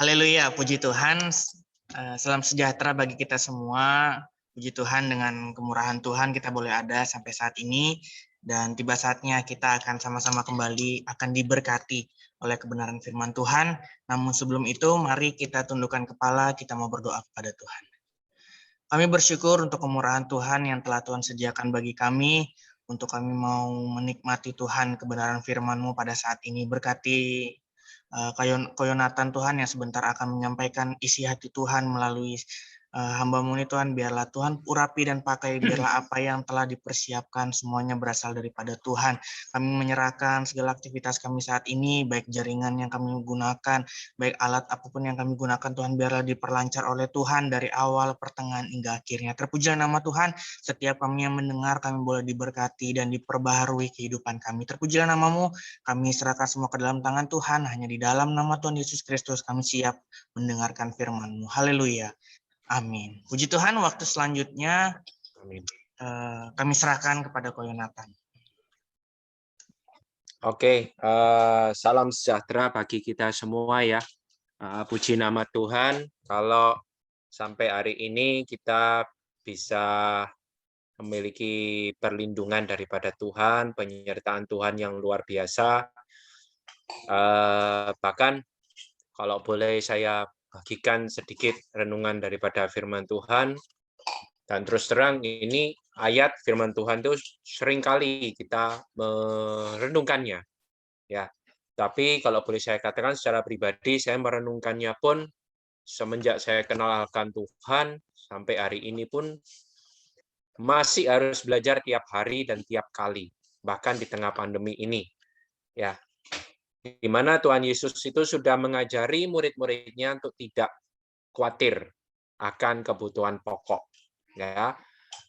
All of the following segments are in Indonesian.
Haleluya, puji Tuhan. Salam sejahtera bagi kita semua. Puji Tuhan, dengan kemurahan Tuhan kita boleh ada sampai saat ini. Dan tiba saatnya kita akan sama-sama kembali akan diberkati oleh kebenaran firman Tuhan. Namun sebelum itu, mari kita tundukkan kepala, kita mau berdoa kepada Tuhan. Kami bersyukur untuk kemurahan Tuhan yang telah Tuhan sediakan bagi kami, untuk kami mau menikmati Tuhan kebenaran firman-Mu pada saat ini. Berkati Koyonatan Tuhan yang sebentar akan menyampaikan isi hati Tuhan melalui hamba-Mu ini Tuhan. Biarlah Tuhan urapi dan pakai, biarlah apa yang telah dipersiapkan semuanya berasal daripada Tuhan. Kami menyerahkan segala aktivitas kami saat ini, baik jaringan yang kami gunakan, baik alat apapun yang kami gunakan Tuhan, biarlah diperlancar oleh Tuhan dari awal, pertengahan, hingga akhirnya. Terpujilah nama Tuhan, setiap kami yang mendengar kami boleh diberkati dan diperbaharui kehidupan kami. Terpujilah nama-Mu, kami serahkan semua ke dalam tangan Tuhan, hanya di dalam nama Tuhan Yesus Kristus kami siap mendengarkan firman-Mu. Haleluya. Amin. Puji Tuhan, waktu selanjutnya Amin. Kami serahkan kepada Koyonatan. Oke, salam sejahtera bagi kita semua ya. Puji nama Tuhan, kalau sampai hari ini kita bisa memiliki perlindungan daripada Tuhan, penyertaan Tuhan yang luar biasa. Bahkan kalau boleh saya bagikan sedikit renungan daripada firman Tuhan, dan terus terang ini ayat firman Tuhan itu seringkali kita merenungkannya, ya. Tapi kalau boleh saya katakan secara pribadi, saya merenungkannya pun semenjak saya kenal akan Tuhan sampai hari ini pun masih harus belajar tiap hari dan tiap kali, bahkan di tengah pandemi ini, ya. Di mana Tuhan Yesus itu sudah mengajari murid-muridnya untuk tidak khawatir akan kebutuhan pokok, ya.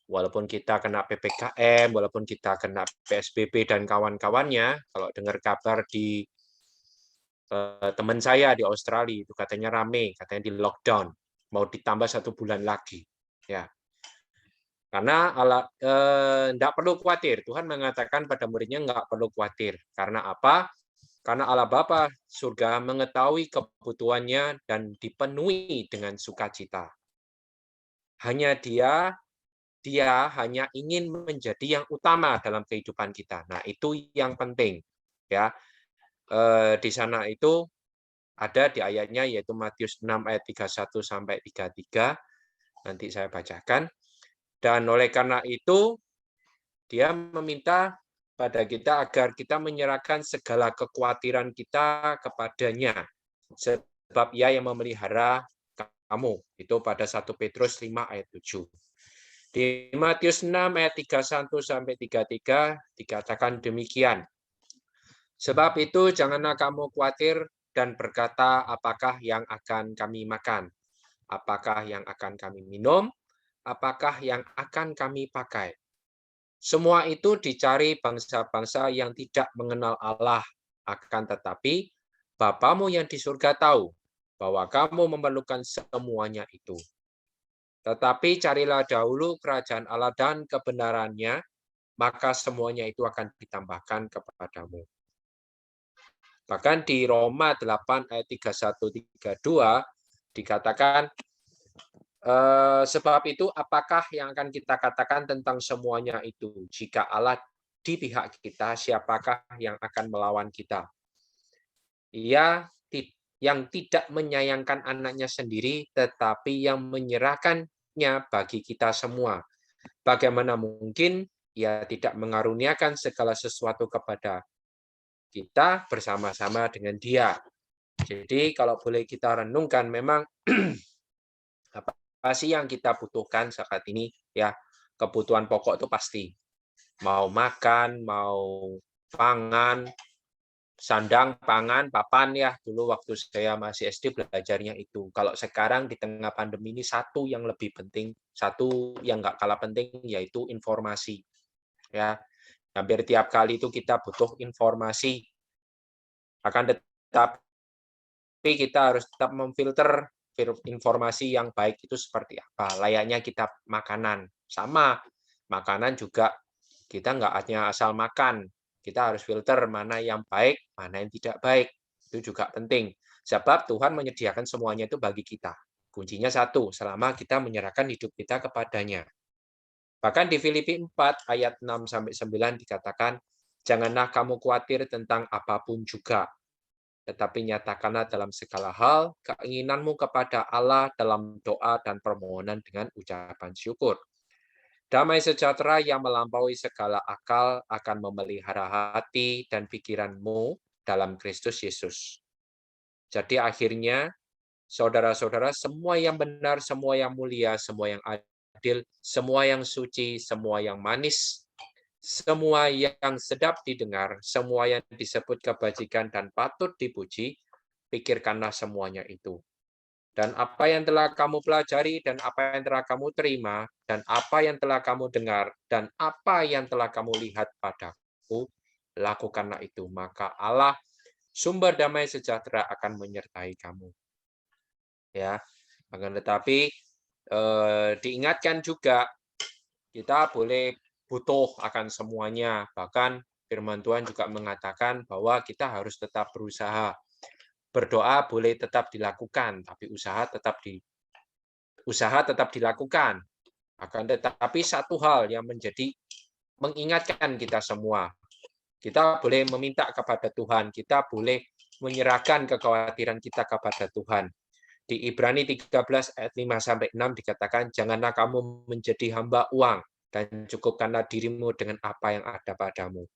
Walaupun kita kena PPKM, walaupun kita kena PSBB dan kawan-kawannya, kalau dengar kabar di teman saya di Australia itu katanya rame, katanya di lockdown, mau ditambah 1 bulan lagi, ya. Karena enggak perlu khawatir, Tuhan mengatakan pada muridnya enggak perlu khawatir. Karena apa? Karena Allah Bapa surga mengetahui kebutuhannya dan dipenuhi dengan sukacita. Hanya Dia hanya ingin menjadi yang utama dalam kehidupan kita. Nah, itu yang penting, ya. Di sana itu ada di ayatnya, yaitu Matius 6 ayat 31 sampai 33. Nanti saya bacakan. Dan oleh karena itu, Dia meminta pada kita agar kita menyerahkan segala kekhawatiran kita kepadanya, sebab Ia yang memelihara kamu. Itu pada 1 Petrus 5 ayat 7. Di Matius 6 ayat 31 sampai 33 dikatakan demikian. Sebab itu janganlah kamu khawatir dan berkata, apakah yang akan kami makan? Apakah yang akan kami minum? Apakah yang akan kami pakai? Semua itu dicari bangsa-bangsa yang tidak mengenal Allah, akan tetapi Bapamu yang di surga tahu bahwa kamu memerlukan semuanya itu. Tetapi carilah dahulu kerajaan Allah dan kebenarannya, maka semuanya itu akan ditambahkan kepadamu. Bahkan di Roma 8 ayat 31-32 dikatakan, sebab itu apakah yang akan kita katakan tentang semuanya itu? Jika Allah di pihak kita, siapakah yang akan melawan kita? Ia yang tidak menyayangkan anaknya sendiri, tetapi yang menyerahkannya bagi kita semua. Bagaimana mungkin Ia tidak mengaruniakan segala sesuatu kepada kita bersama-sama dengan Dia? Jadi kalau boleh kita renungkan, memang apa sih yang kita butuhkan saat ini? Ya, kebutuhan pokok itu pasti. Mau makan, mau pangan, sandang, pangan, papan ya. Dulu waktu saya masih SD belajarnya itu. Kalau sekarang di tengah pandemi ini satu yang lebih penting, satu yang nggak kalah penting, yaitu informasi. Ya, hampir tiap kali itu kita butuh informasi. Akan tetapi kita harus tetap memfilter informasi yang baik itu seperti apa. Layaknya kita makanan. Sama, makanan juga kita nggak hanya asal makan. Kita harus filter mana yang baik, mana yang tidak baik. Itu juga penting. Sebab Tuhan menyediakan semuanya itu bagi kita. Kuncinya satu, selama kita menyerahkan hidup kita kepadanya. Bahkan di Filipi 4 ayat 6-9 dikatakan, janganlah kamu khawatir tentang apapun juga, tetapi nyatakanlah dalam segala hal keinginanmu kepada Allah dalam doa dan permohonan dengan ucapan syukur. Damai sejahtera yang melampaui segala akal akan memelihara hati dan pikiranmu dalam Kristus Yesus. Jadi akhirnya, saudara-saudara, semua yang benar, semua yang mulia, semua yang adil, semua yang suci, semua yang manis, semua yang sedap didengar, semua yang disebut kebajikan dan patut dipuji, pikirkanlah semuanya itu. Dan apa yang telah kamu pelajari, dan apa yang telah kamu terima, dan apa yang telah kamu dengar, dan apa yang telah kamu lihat padaku, lakukanlah itu. Maka Allah, sumber damai sejahtera akan menyertai kamu. Ya, akan tetapi diingatkan juga, kita boleh butuh akan semuanya. Bahkan firman Tuhan juga mengatakan bahwa kita harus tetap berusaha. Berdoa boleh tetap dilakukan, tapi usaha tetap dilakukan. Akan tetapi satu hal yang mengingatkan kita semua, kita boleh meminta kepada Tuhan, kita boleh menyerahkan kekhawatiran kita kepada Tuhan. Di Ibrani 13 ayat 5-6 dikatakan, janganlah kamu menjadi hamba uang, dan cukupkanlah dirimu dengan apa yang ada padamu.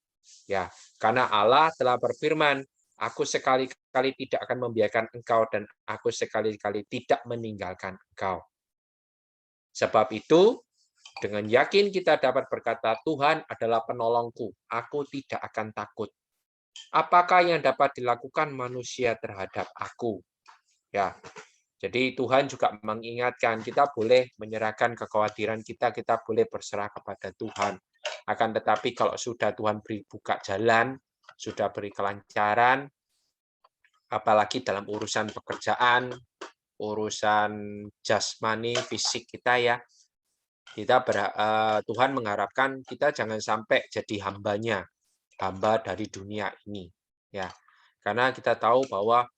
Ya, karena Allah telah berfirman, aku sekali-kali tidak akan membiarkan engkau, dan aku sekali-kali tidak meninggalkan engkau. Sebab itu, dengan yakin kita dapat berkata, Tuhan adalah penolongku, aku tidak akan takut. Apakah yang dapat dilakukan manusia terhadap aku? Ya, jadi Tuhan juga mengingatkan kita boleh menyerahkan kekhawatiran kita boleh berserah kepada Tuhan. Akan tetapi kalau sudah Tuhan beri buka jalan, sudah beri kelancaran, apalagi dalam urusan pekerjaan, urusan jasmani, fisik kita ya, Tuhan mengharapkan kita jangan sampai jadi hamba dari dunia ini. Ya, karena kita tahu bahwa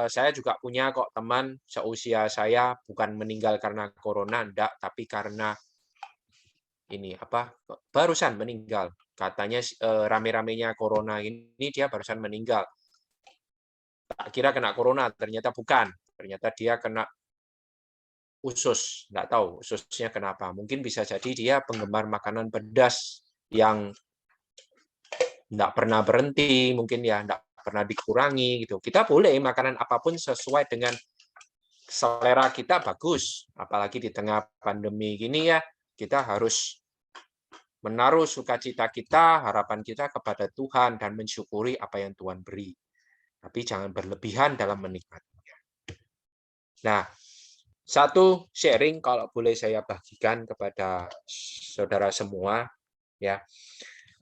saya juga punya kok teman seusia saya, bukan meninggal karena corona, enggak, tapi karena barusan meninggal. Katanya rame-ramenya corona ini dia barusan meninggal. Tak kira kena corona, ternyata bukan. Ternyata dia kena usus, enggak tahu ususnya kenapa. Mungkin bisa jadi dia penggemar makanan pedas yang enggak pernah berhenti, mungkin ya enggak pernah dikurangi gitu. Kita boleh makanan apapun sesuai dengan selera kita bagus, apalagi di tengah pandemi gini ya, kita harus menaruh sukacita kita, harapan kita kepada Tuhan dan mensyukuri apa yang Tuhan beri. Tapi jangan berlebihan dalam menikmatinya. Nah, satu sharing kalau boleh saya bagikan kepada saudara semua, ya,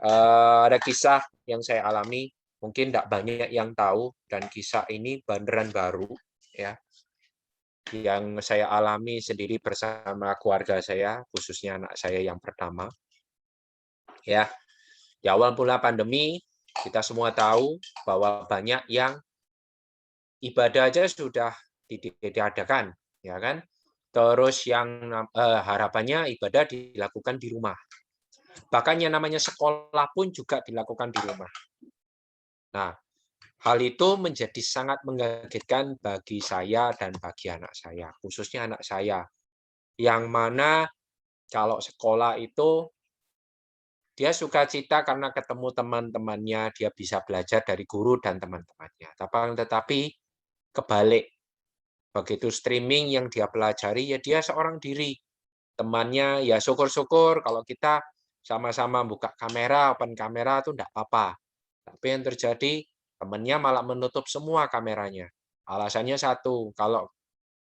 ada kisah yang saya alami, mungkin tidak banyak yang tahu, dan kisah ini beneran baru, ya, yang saya alami sendiri bersama keluarga saya, khususnya anak saya yang pertama. Ya, di awal mula pandemi, kita semua tahu bahwa banyak yang ibadah aja sudah diadakan, ya kan? Terus yang harapannya ibadah dilakukan di rumah. Bahkan yang namanya sekolah pun juga dilakukan di rumah. Nah, hal itu menjadi sangat mengagetkan bagi saya dan bagi anak saya, khususnya anak saya, yang mana kalau sekolah itu dia sukacita karena ketemu teman-temannya, dia bisa belajar dari guru dan teman-temannya. Tetapi kebalik, begitu streaming yang dia pelajari, ya dia seorang diri. Temannya, ya syukur-syukur kalau kita sama-sama buka kamera, open kamera itu enggak apa-apa. Tapi yang terjadi, temannya malah menutup semua kameranya. Alasannya satu, kalau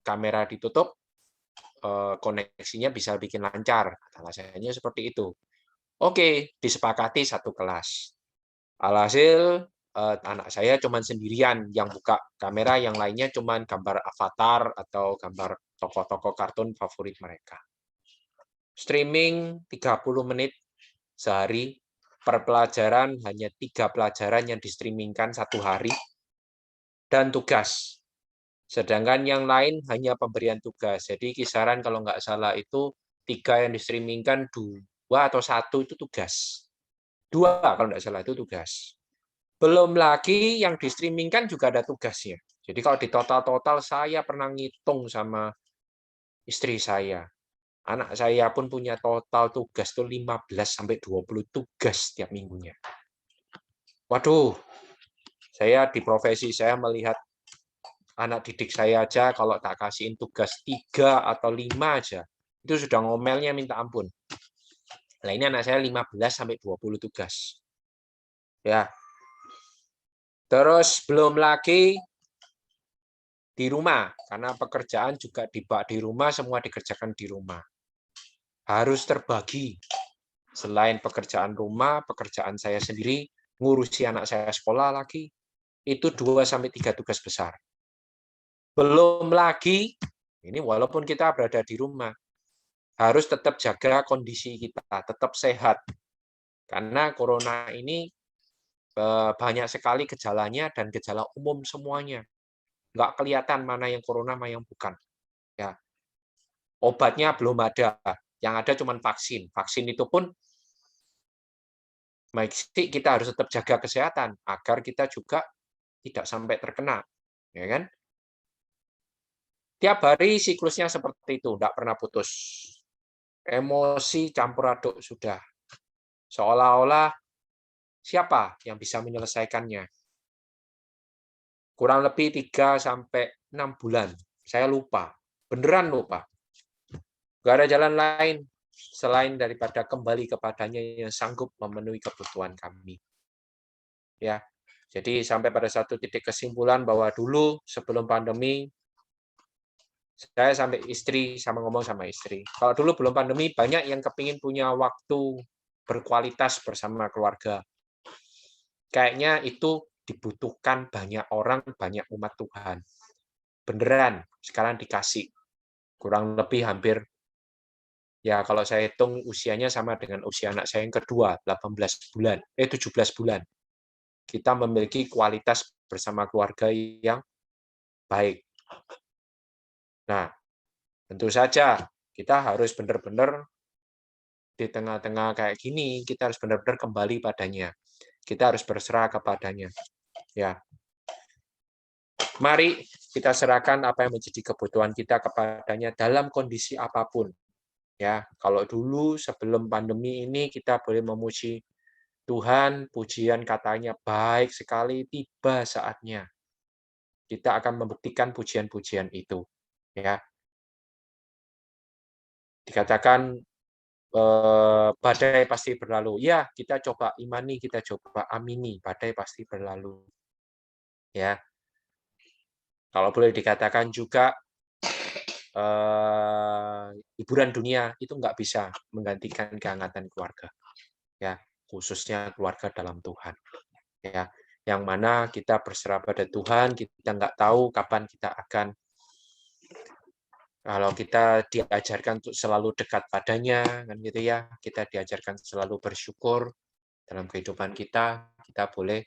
kamera ditutup, koneksinya bisa bikin lancar. Alasannya seperti itu. Oke, disepakati satu kelas. Alhasil, anak saya cuma sendirian yang buka kamera, yang lainnya cuma gambar avatar atau gambar tokoh-tokoh kartun favorit mereka. Streaming 30 menit sehari, per pelajaran hanya 3 pelajaran yang di-streamingkan 1 hari, dan tugas. Sedangkan yang lain hanya pemberian tugas. Jadi kisaran kalau nggak salah itu 3 yang di-streamingkan, 2 atau 1 itu tugas. 2 kalau nggak salah itu tugas. Belum lagi yang di-streamingkan juga ada tugasnya. Jadi kalau di total-total saya pernah ngitung sama istri saya. Anak saya pun punya total tugas tuh 15-20 tugas tiap minggunya. Waduh, saya di profesi saya melihat anak didik saya aja kalau tak kasihin tugas 3 atau 5 aja, itu sudah ngomelnya minta ampun. Nah, ini anak saya 15-20 tugas. Ya. Terus belum lagi di rumah, karena pekerjaan juga di rumah, semua dikerjakan di rumah. Harus terbagi. Selain pekerjaan rumah, pekerjaan saya sendiri, ngurusi anak saya sekolah lagi, itu 2-3 tugas besar. Belum lagi, ini walaupun kita berada di rumah, harus tetap jaga kondisi kita, tetap sehat. Karena corona ini banyak sekali gejalanya dan gejala umum semuanya. Nggak kelihatan mana yang corona, mana yang bukan. Ya. Obatnya belum ada. Yang ada cuma vaksin. Vaksin itu pun kita harus tetap jaga kesehatan agar kita juga tidak sampai terkena. Ya kan? Tiap hari siklusnya seperti itu, nggak pernah putus. Emosi campur aduk sudah. Seolah-olah siapa yang bisa menyelesaikannya? Kurang lebih 3-6 bulan. Saya lupa. Beneran lupa. Nggak ada jalan lain selain daripada kembali kepadanya yang sanggup memenuhi kebutuhan kami. Ya, jadi sampai pada satu titik kesimpulan bahwa dulu sebelum pandemi, saya sampai ngomong sama istri. Kalau dulu belum pandemi, banyak yang kepingin punya waktu berkualitas bersama keluarga. Kayaknya itu dibutuhkan banyak orang, banyak umat Tuhan. Beneran, sekarang dikasih. Kurang lebih hampir, ya kalau saya hitung usianya sama dengan usia anak saya yang kedua, 17 bulan. Kita memiliki kualitas bersama keluarga yang baik. Nah, tentu saja kita harus benar-benar di tengah-tengah kayak gini, kita harus benar-benar kembali padanya. Kita harus berserah kepadanya. Ya. Mari kita serahkan apa yang menjadi kebutuhan kita kepadanya dalam kondisi apapun. Ya, kalau dulu sebelum pandemi ini kita boleh memuji Tuhan, pujian katanya baik sekali, tiba saatnya kita akan membuktikan pujian-pujian itu. Ya, dikatakan badai pasti berlalu. Ya, kita coba imani, kita coba amini, badai pasti berlalu. Ya, kalau boleh dikatakan juga hiburan dunia itu nggak bisa menggantikan kehangatan keluarga. Ya, khususnya keluarga dalam Tuhan. Ya, yang mana kita berserah pada Tuhan, kita nggak tahu kapan kita akan, kalau kita diajarkan untuk selalu dekat padanya, kan gitu ya, kita diajarkan selalu bersyukur dalam kehidupan kita boleh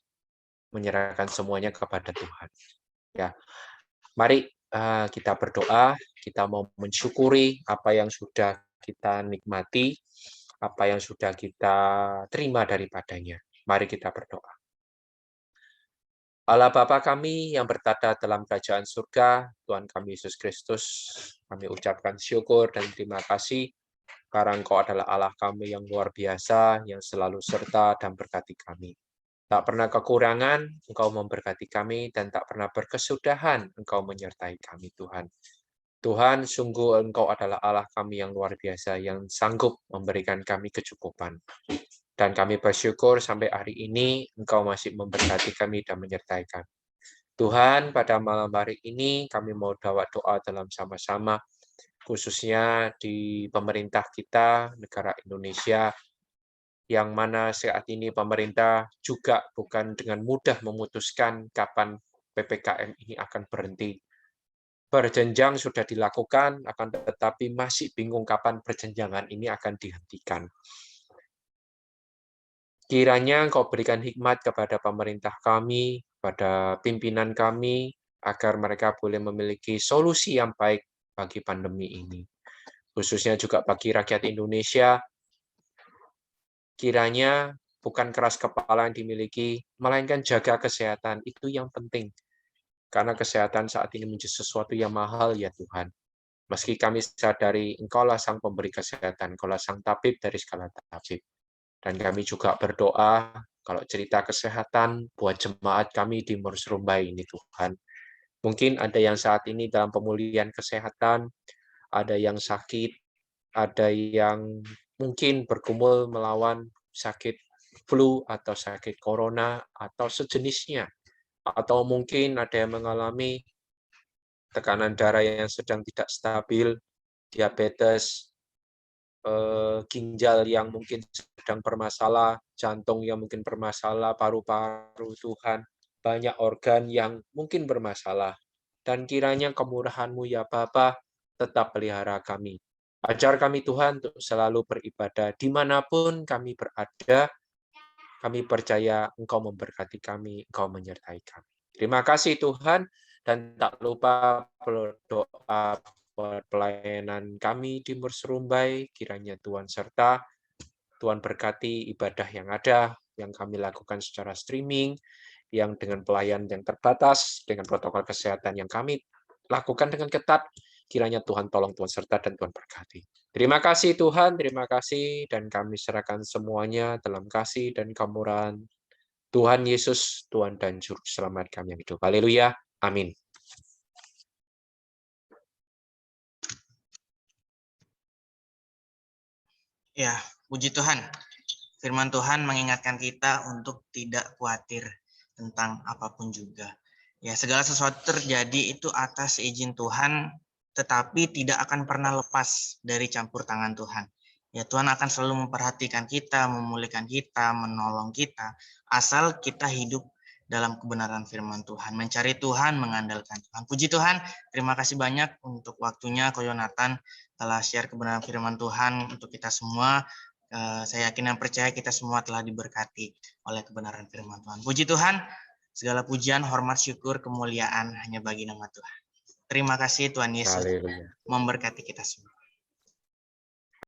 menyerahkan semuanya kepada Tuhan. Ya, mari kita berdoa, kita mau mensyukuri apa yang sudah kita nikmati, apa yang sudah kita terima daripadanya. Mari kita berdoa. Allah Bapa kami yang bertata dalam kerajaan surga, Tuhan kami Yesus Kristus, kami ucapkan syukur dan terima kasih karena Engkau adalah Allah kami yang luar biasa, yang selalu serta dan berkati kami. Tak pernah kekurangan, Engkau memberkati kami, dan tak pernah berkesudahan, Engkau menyertai kami, Tuhan. Tuhan, sungguh Engkau adalah Allah kami yang luar biasa, yang sanggup memberikan kami kecukupan. Dan kami bersyukur sampai hari ini Engkau masih memberkati kami dan menyertai kami. Tuhan, pada malam hari ini kami mau doa dalam sama-sama, khususnya di pemerintah kita, negara Indonesia, yang mana saat ini pemerintah juga bukan dengan mudah memutuskan kapan PPKM ini akan berhenti. Berjenjang sudah dilakukan, akan tetapi masih bingung kapan perjenjangan ini akan dihentikan. Kiranya Engkau berikan hikmat kepada pemerintah kami, pada pimpinan kami, agar mereka boleh memiliki solusi yang baik bagi pandemi ini. Khususnya juga bagi rakyat Indonesia, kiranya bukan keras kepala yang dimiliki, melainkan jaga kesehatan. Itu yang penting. Karena kesehatan saat ini menjadi sesuatu yang mahal ya Tuhan. Meski kami sadari Engkaulah sang pemberi kesehatan, Engkaulah sang tabib dari segala tabib. Dan kami juga berdoa, kalau cerita kesehatan, buat jemaat kami di Murus Rumbai ini Tuhan. Mungkin ada yang saat ini dalam pemulihan kesehatan, ada yang sakit, ada yang mungkin bergumul melawan sakit flu atau sakit corona atau sejenisnya. Atau mungkin ada yang mengalami tekanan darah yang sedang tidak stabil, diabetes, ginjal yang mungkin sedang bermasalah, jantung yang mungkin bermasalah, paru-paru Tuhan, banyak organ yang mungkin bermasalah. Dan kiranya kemurahan-Mu ya Bapa tetap pelihara kami. Ajar kami Tuhan untuk selalu beribadah dimanapun kami berada. Kami percaya Engkau memberkati kami, Engkau menyertai kami. Terima kasih Tuhan, dan tak lupa berdoa buat pelayanan kami di Murus Rumbai, kiranya Tuhan serta, Tuhan berkati ibadah yang ada, yang kami lakukan secara streaming, yang dengan pelayan yang terbatas, dengan protokol kesehatan yang kami lakukan dengan ketat, kiranya Tuhan tolong, Tuhan serta, dan Tuhan berkati. Terima kasih Tuhan, terima kasih, dan kami serahkan semuanya dalam kasih dan kemurahan Tuhan Yesus, Tuhan dan Juru Selamat kami yang hidup. Haleluya, amin. Ya, puji Tuhan. Firman Tuhan mengingatkan kita untuk tidak khawatir tentang apapun juga. Ya, segala sesuatu terjadi itu atas izin Tuhan, tetapi tidak akan pernah lepas dari campur tangan Tuhan. Ya, Tuhan akan selalu memperhatikan kita, memulihkan kita, menolong kita, asal kita hidup dalam kebenaran firman Tuhan, mencari Tuhan, mengandalkan Tuhan. Puji Tuhan, terima kasih banyak untuk waktunya Ko Yonatan telah share kebenaran firman Tuhan untuk kita semua. Saya yakin dan percaya kita semua telah diberkati oleh kebenaran firman Tuhan. Puji Tuhan, segala pujian, hormat, syukur, kemuliaan hanya bagi nama Tuhan. Terima kasih Tuhan Yesus Haleluya. memberkati kita semua.